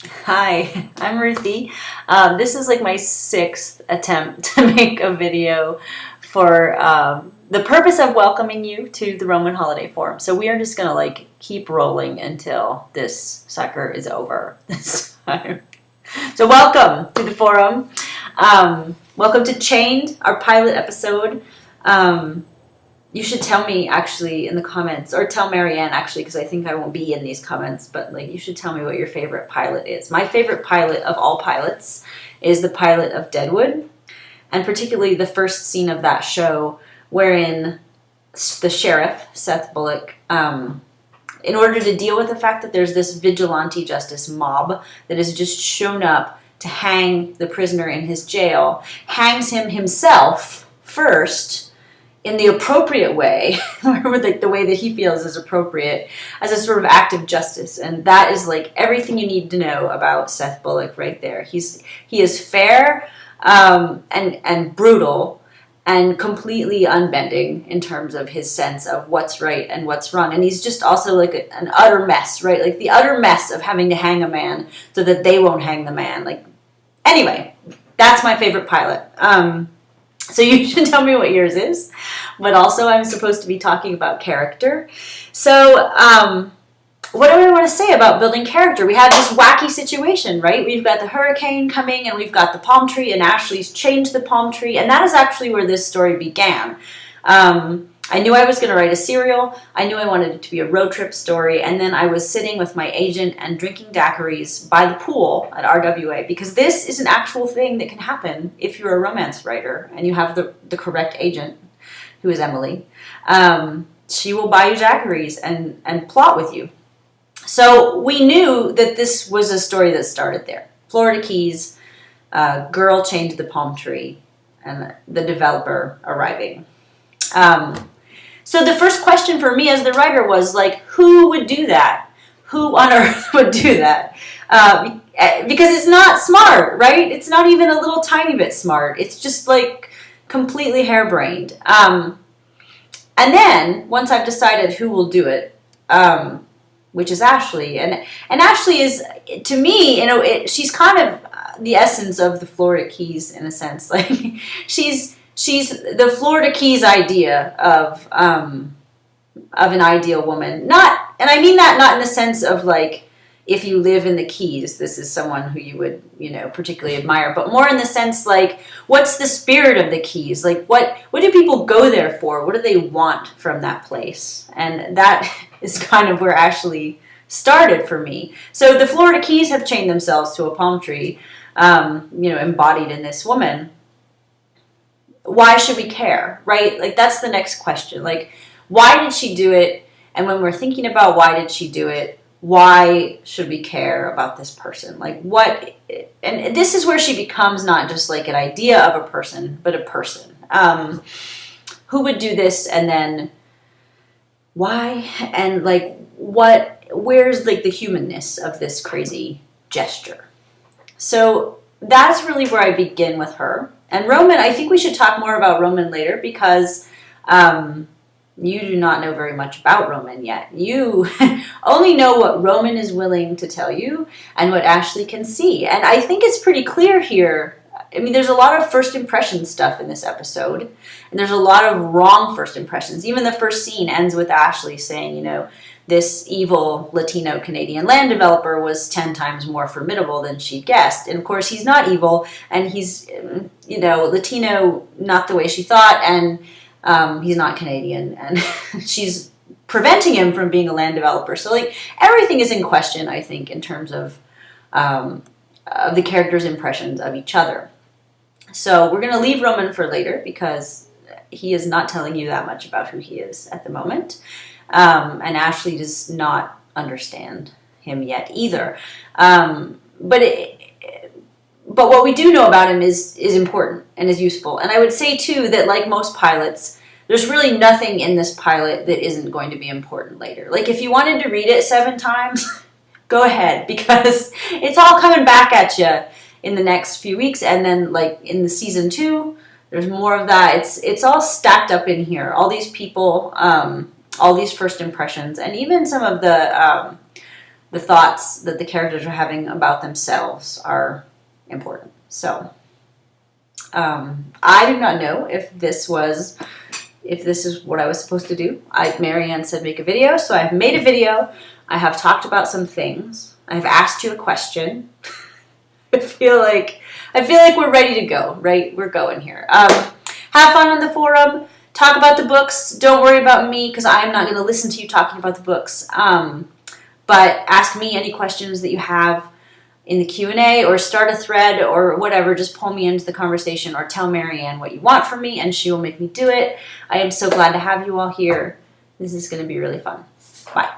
Hi, I'm Ruthie. This is like my sixth attempt to make a video for the purpose of welcoming you to the Roman Holiday Forum. So we are just gonna like keep rolling until this sucker is over this time. So welcome to the forum. Welcome to Chained, our pilot episode. You should tell me actually in the comments, or tell Marianne actually, because I think I won't be in these comments, but like you should tell me what your favorite pilot is. My favorite pilot of all pilots is the pilot of Deadwood, and particularly the first scene of that show wherein the sheriff, Seth Bullock, in order to deal with the fact that there's this vigilante justice mob that has just shown up to hang the prisoner in his jail, hangs him himself first in the appropriate way, or like the way that he feels is appropriate, as a sort of act of justice. And that is like everything you need to know about Seth Bullock right there. He is fair and brutal and completely unbending in terms of his sense of what's right and what's wrong. And he's just also like an utter mess, right? Like the utter mess of having to hang a man so that they won't hang the man. Like, anyway, that's my favorite pilot. So you should tell me what yours is, but also I'm supposed to be talking about character. So what do I want to say about building character? We had this wacky situation, right? We've got the hurricane coming and we've got the palm tree, and Ashley's changed the palm tree, and that is actually where this story began. I knew I was going to write a serial. I knew I wanted it to be a road trip story, and then I was sitting with my agent and drinking daiquiris by the pool at RWA, because this is an actual thing that can happen if you're a romance writer and you have the correct agent, who is Emily. She will buy you daiquiris and plot with you. So we knew that this was a story that started there. Florida Keys, girl chained to the palm tree, and the developer arriving. So the first question for me as the writer was like, who would do that? Who on earth would do that? Because it's not smart, right? It's not even a little tiny bit smart. It's just like completely harebrained. And then once I've decided who will do it, which is Ashley, and Ashley is, to me, she's kind of the essence of the Florida Keys in a sense. Like she's the Florida Keys idea of an ideal woman. Not, and I mean that not in the sense of like, if you live in the Keys, this is someone who you would, particularly admire, but more in the sense like, what's the spirit of the Keys? Like, what do people go there for? What do they want from that place? And that is kind of where Ashley started for me. So the Florida Keys have chained themselves to a palm tree, embodied in this woman. Why should we care, right? Like, that's the next question. Like, why did she do it? And when we're thinking about why did she do it, why should we care about this person? Like, what? And this is where she becomes not just like an idea of a person, but a person. Who would do this, and then why? And like, where's like the humanness of this crazy gesture? So that's really where I begin with her. And Roman, I think we should talk more about Roman later, because you do not know very much about Roman yet. You only know what Roman is willing to tell you and what Ashley can see. And I think it's pretty clear here. I mean, there's a lot of first impression stuff in this episode, and there's a lot of wrong first impressions. Even the first scene ends with Ashley saying, this evil Latino Canadian land developer was 10 times more formidable than she'd guessed. And of course, he's not evil, and he's, Latino, not the way she thought, and he's not Canadian, and she's preventing him from being a land developer. So, like, everything is in question, I think, in terms of the characters' impressions of each other. So we're going to leave Roman for later, because he is not telling you that much about who he is at the moment. And Ashley does not understand him yet either. But what we do know about him is important and is useful. And I would say, too, that like most pilots, there's really nothing in this pilot that isn't going to be important later. Like, if you wanted to read it 7 times, go ahead, because it's all coming back at you in the next few weeks. And then, like, in the season 2, there's more of that. It's all stacked up in here. All these people, all these first impressions, and even some of the the thoughts that the characters are having about themselves are important. So I do not know if this is what I was supposed to do. Marianne said make a video, so I've made a video. I have talked about some things. I've asked you a question. I feel like we're ready to go, right? We're going here. Have fun on the forum. Talk about the books. Don't worry about me because I'm not going to listen to you talking about the books. But ask me any questions that you have in the Q&A, or start a thread or whatever. Just pull me into the conversation, or tell Marianne what you want from me and she will make me do it. I am so glad to have you all here. This is going to be really fun. Bye.